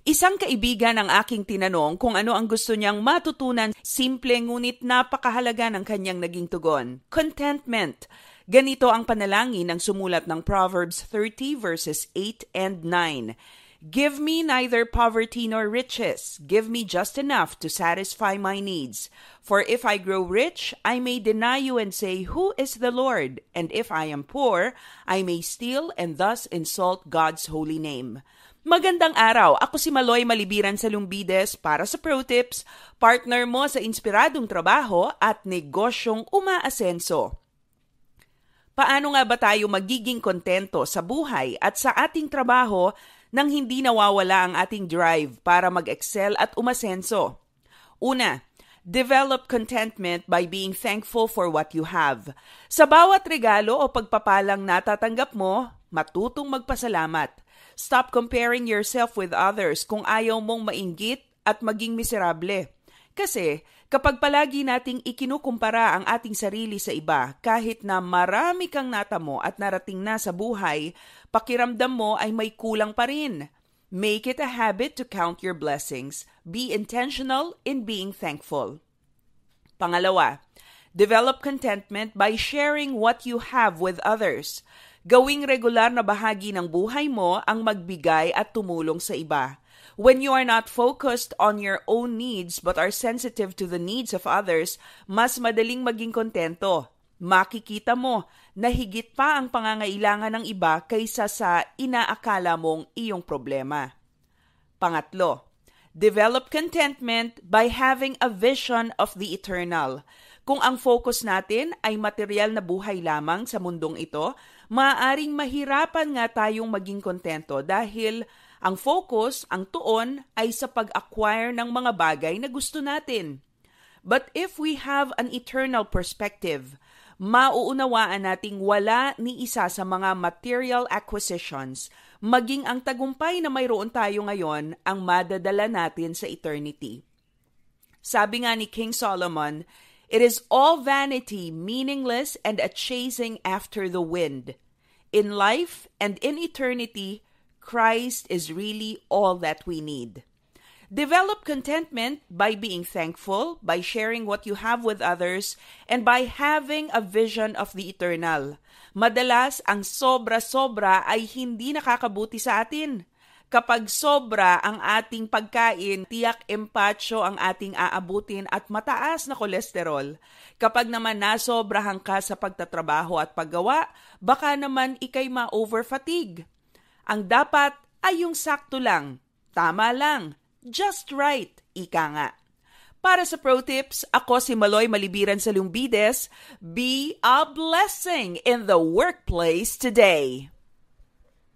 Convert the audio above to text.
Isang kaibigan ang aking tinanong kung ano ang gusto niyang matutunan, simple ngunit napakahalaga ng kanyang naging tugon. Contentment. Ganito ang panalangin ng sumulat ng Proverbs 30 verses 8 and 9. Give me neither poverty nor riches. Give me just enough to satisfy my needs. For if I grow rich, I may deny you and say, Who is the Lord? And if I am poor, I may steal and thus insult God's holy name. Magandang araw! Ako si Maloy Malibiran sa Lumbides para sa Pro Tips, partner mo sa inspiradong trabaho at negosyong umaasenso. Paano nga ba tayo magiging kontento sa buhay at sa ating trabaho nang hindi nawawala ang ating drive para mag-excel at umasenso? Una, develop contentment by being thankful for what you have. Sa bawat regalo o pagpapalang natatanggap mo, matutong magpasalamat. Stop comparing yourself with others kung ayaw mong mainggit at maging miserable. Kasi kapag palagi nating ikinukumpara ang ating sarili sa iba, kahit na marami kang natamo at narating na sa buhay, pakiramdam mo ay may kulang pa rin. Make it a habit to count your blessings. Be intentional in being thankful. Pangalawa, develop contentment by sharing what you have with others. Gawing regular na bahagi ng buhay mo ang magbigay at tumulong sa iba. When you are not focused on your own needs but are sensitive to the needs of others, mas madaling maging kontento. Makikita mo na higit pa ang pangangailangan ng iba kaysa sa inaakala mong iyong problema. Pangatlo, develop contentment by having a vision of the eternal. Kung ang focus natin ay material na buhay lamang sa mundong ito, maaaring mahirapan nga tayong maging kontento dahil ang focus, ang tuon, ay sa pag-acquire ng mga bagay na gusto natin. But if we have an eternal perspective, mauunawaan nating wala ni isa sa mga material acquisitions, maging ang tagumpay na mayroon tayo ngayon ang madadala natin sa eternity. Sabi nga ni King Solomon, it is all vanity, meaningless, and a chasing after the wind. In life and in eternity, Christ is really all that we need. Develop contentment by being thankful, by sharing what you have with others, and by having a vision of the eternal. Madalas, ang sobra-sobra ay hindi nakakabuti sa atin. Kapag sobra ang ating pagkain, tiyak empatsyo ang ating aabutin at mataas na kolesterol. Kapag naman nasobrahan ka sa pagtatrabaho at paggawa, baka naman ikay ma-overfatigue. Ang dapat ay yung sakto lang, tama lang, just right, ika nga. Para sa Pro Tips, ako si Maloy Malibiran sa Lumbides. Be a blessing in the workplace today.